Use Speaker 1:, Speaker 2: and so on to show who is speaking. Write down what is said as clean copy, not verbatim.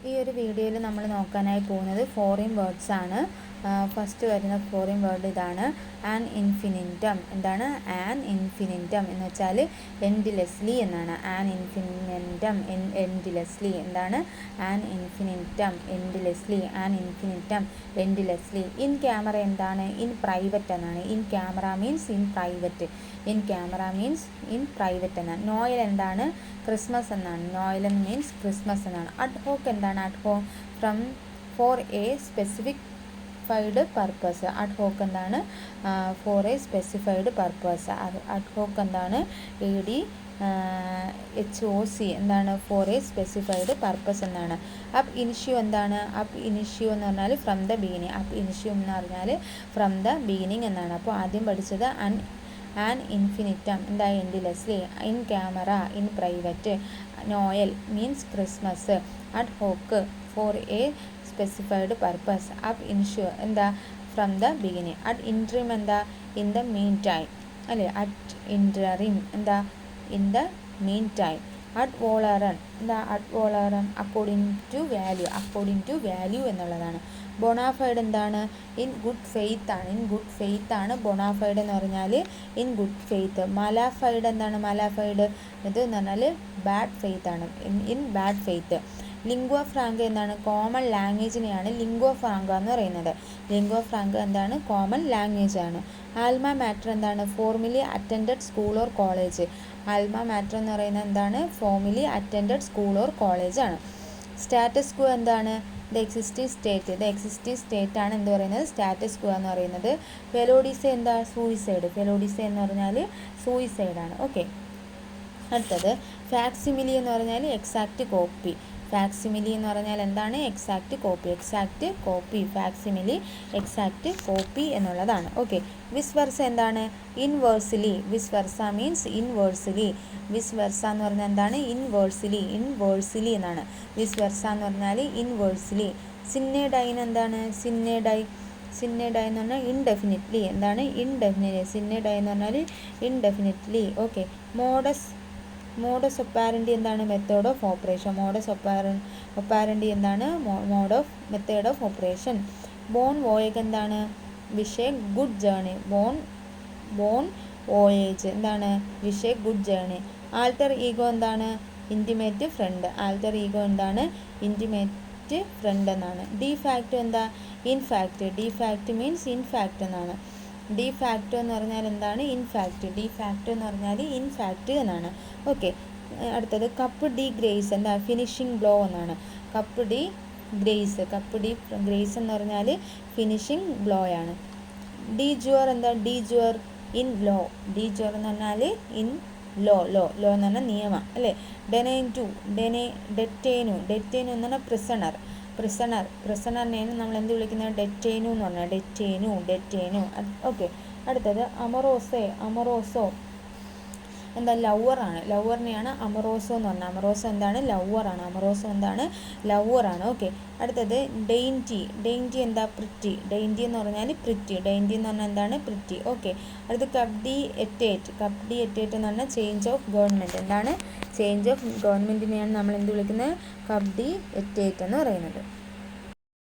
Speaker 1: ഈ ഒരു വീഡിയോയിൽ നമ്മൾ നോക്കാനായി പോകുന്നത് ഫോറിൻ വേർഡ്സ് ആണ്. ഫസ്റ്റ് വരുന്ന ഫോറിൻ വേർഡ് ഇതാണ്, ആൻ ഇൻഫിനിറ്റം. എന്താണ് ആൻ ഇൻഫിനിറ്റം എന്ന് വെച്ചാൽ എൻഡ്ലെസ്ലി എന്നാണ്. Ad infinitum endlessly. എന്താണ് ad infinitum endlessly, ad infinitum endlessly. In camera എന്താണ് ഇൻ പ്രൈവറ്റ് എന്നാണ്. In camera means in private. In camera means in private എന്നാണ്. നോയൽ എന്താണ് ക്രിസ്മസ് എന്നാണ്. നോയൽ മീൻസ് ക്രിസ്മസ് എന്നാണ്. അഡ് ഹോക്ക് എന്താണ് ad hoc from for a specific purpose. Ad hoc എന്താണ് for a specified purpose. Ad hoc എന്താണ് ADHOC എന്താണ് for a specified purpose എന്നാണ്. Ab initio എന്താണ് അപ്പ് ഇനിഷ്യോ എന്ന് പറഞ്ഞാൽ from the beginning. Ab initio എന്ന് പറഞ്ഞാൽ ഫ്രം ദ ബിഗിനിങ് എന്നാണ്. അപ്പോൾ ആദ്യം പഠിച്ചത് ആൻ ഇൻഫിനിറ്റം എന്താ endlessly, in camera in private, Noel means Christmas, ad hoc for a specified purpose, ab initio എന്താ from the beginning, ad interim എന്താ in the meantime അല്ലേ, അറ്റ് ഇൻട്രീം എന്താ in the meantime, ad valorem എന്താ ad valorem according to value, according to value എന്നുള്ളതാണ്. Bona fide എന്താണ് in good faith ആണ്. In good faith ആണ് bona fide എന്ന് പറഞ്ഞാൽ ഇൻ ഗുഡ് ഫെയ്ത്ത്. മലാഫൈഡ് എന്താണ് മലാഫൈഡ് ഇത് എന്ന് പറഞ്ഞാൽ ബാഡ് ഫെയ്ത്ത് ആണ്, ഇൻ ബാഡ് ഫെയ്ത്ത്. ലിംഗ്വ ഫ്രാങ്ക എന്താണ് കോമൺ ലാംഗ്വേജിനെയാണ് ലിംഗ്വ ഫ്രാങ്ക എന്ന് പറയുന്നത്. ലിംഗ്വ ഫ്രാങ്ക എന്താണ് കോമൺ ലാംഗ്വേജ് ആണ്. ആൽമ മാറ്റർ എന്താണ് formally attended school or college. Alma matter എന്ന് പറയുന്നത് എന്താണ് formally attended school or college ആണ്. സ്റ്റാറ്റസ് ക്വോ എന്താണ് the existing state. The existing state ആണ് എന്ത് പറയുന്നത് സ്റ്റാറ്റസ് ക്വോ എന്ന് പറയുന്നത്. ഫെലോഡിസെ എന്താ സൂയിസൈഡ്. ഫെലോഡിസെ എന്ന് പറഞ്ഞാൽ സൂയിസൈഡ് ആണ്. ഓക്കെ, അടുത്തത് ഫാക്സിമിലി എന്ന് പറഞ്ഞാൽ എക്സാക്റ്റ് കോപ്പി. ഫാക്സിമിലി എന്ന് പറഞ്ഞാൽ എന്താണ് exact copy. Exact copy facsimile exact copy എന്നുള്ളതാണ്. ഓക്കെ, വിസ് വെർസ എന്താണ് inversely. Vice versa means inversely. Vice versa എന്ന് പറഞ്ഞാൽ എന്താണ് ഇൻവേഴ്സിലി, ഇൻവേഴ്സിലി എന്നാണ്. വിസ് വെർസ എന്ന് പറഞ്ഞാൽ ഇൻവേഴ്സിലി. സിന്നെ ഡൈൻ എന്താണ് സിന്നെ ഡൈ. സിന്നെ ഡൈ എന്ന് പറഞ്ഞാൽ ഇൻഡെഫിനിറ്റ്ലി. എന്താണ് ഇൻഡെഫിനിറ്റ്ലി. സിന്നെ ഡൈ എന്ന് പറഞ്ഞാൽ ഇൻഡെഫിനിറ്റ്ലി. ഓക്കെ, മോഡസ് ഒപ്പാരൻഡി എന്താണ് method of operation. Modus operandi എന്താണ് mode of method of operation. Bon voyage എന്താണ് wish a good journey. Bon voyage എന്താണ് wish a good journey. Alter ego എന്താണ് intimate friend. Alter ego എന്താണ് intimate friend എന്നാണ്. De facto എന്താ in fact. De fact means in fact എന്നാണ്. De facto എന്ന് പറഞ്ഞാൽ എന്താണ് ഇൻഫാക്റ്റ്. ഡി ഫാക്റ്റോ എന്ന് പറഞ്ഞാൽ ഇൻഫാക്റ്റ് എന്നാണ്. ഓക്കെ, അടുത്തത് കപ്പ് ഡി ഗ്രേസ് എന്താ ഫിനിഷിംഗ് ബ്ലോ എന്നാണ്. Coup de grace. Coup de grace എന്ന് പറഞ്ഞാൽ ഫിനിഷിംഗ് ബ്ലോ ആണ്. ഡി ജുവർ എന്താ de jure in law. De jure എന്ന് പറഞ്ഞാൽ ഇൻ ലോ. ലോ എന്ന് പറഞ്ഞാൽ നിയമം അല്ലേ. ഡെറ്റേനു എന്ന് പറഞ്ഞാൽ പ്രിസണറിനെയാണ് നമ്മൾ എന്ത് വിളിക്കുന്നത് ഡെറ്റേനു എന്ന് പറഞ്ഞാൽ ഡെറ്റേനു. ഓക്കെ, അടുത്തത് അമറോസോ എന്താ ലവറാണ്. ലവറിനെയാണ് അമറോസോ എന്ന് പറഞ്ഞാൽ. അമറോസോ എന്താണ് ലവറാണ്. അമറോസോ എന്താണ് ലവറാണ്. ഓക്കെ, അടുത്തത് ഡെയിൻറ്റി എന്താ പ്രിറ്റി. ഡെയിൻറ്റി എന്ന് പറഞ്ഞാൽ പ്രിറ്റി. ഡെയിൻറ്റി എന്ന് പറഞ്ഞാൽ എന്താണ് പ്രിറ്റി. ഓക്കെ, അടുത്ത് കപ്ഡി എറ്റേറ്റ് എന്ന് പറഞ്ഞാൽ ചേഞ്ച് ഓഫ് ഗവൺമെൻറ്. എന്താണ് ചേഞ്ച് ഓഫ് ഗവൺമെൻറ്റിനെയാണ് നമ്മൾ എന്ത് വിളിക്കുന്നത് കപ്ഡി എറ്റേറ്റ് എന്ന് പറയുന്നത്.